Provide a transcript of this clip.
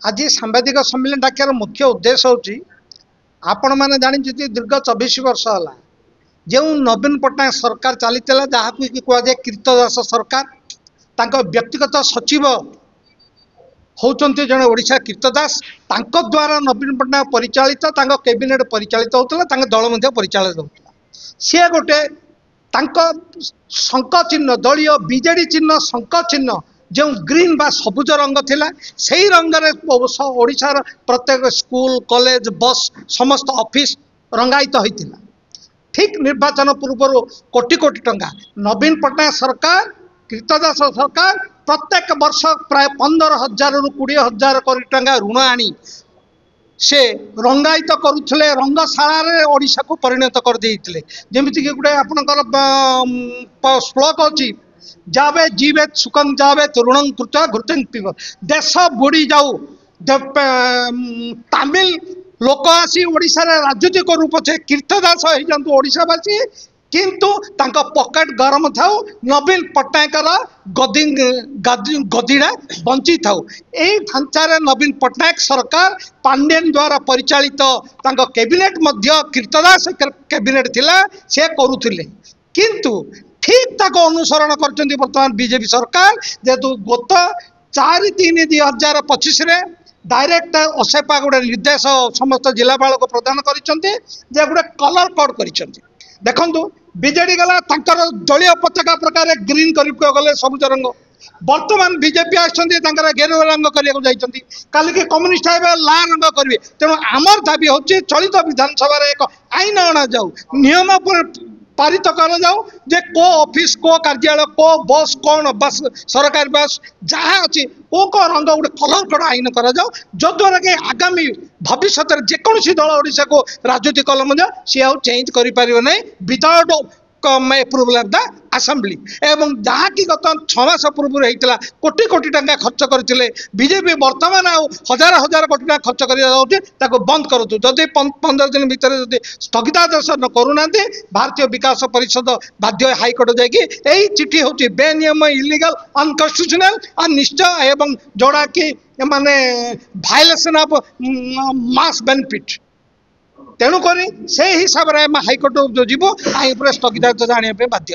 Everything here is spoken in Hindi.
आज सांबादिक सम्मेलन डाकियार मुख्य उद्देश्य हूँ आपण मैंने जानी दीर्घ 24 वर्ष है जो नवीन पट्टनायक सरकार चली जहाँ कि कहुए कीर्तदास सरकार तांको व्यक्तिगत सचिव होती जड़े ओडिशा कीर्तदास द्वारा नवीन पट्टनायक परिचालित कैबिनेट परिचालित होता दल परिचालित होता सी गोटे शंख चिन्ह दलीय बीजेडी चिन्ह शंख चिन्ह जो ग्रीन बा सबुज रंग थिला सही रंग ओडिशार प्रत्येक स्कूल कॉलेज बस समस्त ऑफिस रंगायित होता ठीक निर्वाचन पूर्व कोटी कोटी टंका नवीन पट्टनायक सरकार कीर्तदास सरकार प्रत्येक वर्ष प्राय 15,000 रु 20,000 कोटी टंका ऋण आनी से रंगायित करुले रंगशाला ओडिशा को परिणत कर देइथिले जेमिति कि गुटे आपनकर श्लोक अछि जावे जीवे सुखं जावे तरुणं कृत्वा घृतं पिब देश बुड़ी जाऊ तमिल लोक आसी ओडिशा रे राजनीति करू पछे कीर्तदास हो जंतु ओडिशावासी किंतु तांका पॉकेट गरम थाउ नवीन पट्टनायकर गदिड़ा बंची थाउ एई ढांचारे नवीन पट्टनायक सरकार पांडेन द्वारा परिचालित तांका कैबिनेट मध्य कीर्तदास कैबिनेट थिला से करूथिले किंतु ठीक ताको अनुसरण करचंती वर्तमान बीजेपी सरकार जेतु गत 4/3/2025 रे डायरेक्ट ओसेपा गोटे निर्देश समस्त जिलापाल को प्रदान करिसंती जे गोटे कलर कोड करिसंती देखंतु बीजेडी गला तांकर दलीय पताका प्रकार ग्रीन करिको गले सबुज रंग वर्तमान बीजेपी आछंती तांकर गेरुआ रंग करिया जाइछंती काली के कम्युनिस्ट आबे लाल रंग करिवे तेणु आमर दाबी होची चलित विधानसभा रे एक आईन आना जाऊ नियम पर पारित कर जाऊ जे को ऑफिस को कार्यालय को बस कौन बस सरकारी बस जहाँ अच्छी को रंग गोटे कलर कोड आईन कर जाऊ जद्वारा कि आगामी भविष्य जेकोसी दल ओडिशा को राजनीति कल सी आउ चेंज कर without approval of the assembly एवं जहाँ कि गत 6 मास पूर्व होता कोटी कोटी टंका खर्च करते बीजेपी वर्तमान हजार हजार कोटी टंका खर्च कर बंद करूँ जदि 15 दिन भितर स्थगितादेश न करूना भारतीय विकास परिषद बाध्य हाइकोर्ट जाकि चिठी हूँ बेनियम इलीगल अनकन्स्टिट्यूशनल अनिश्चय एवं जोड़ा कि माने भायोलेसन ऑफ मास बेनिफिट तेणुक से हिसाब से हाइकोर्ट जो जीव स्थगितादेश आने बाध्य।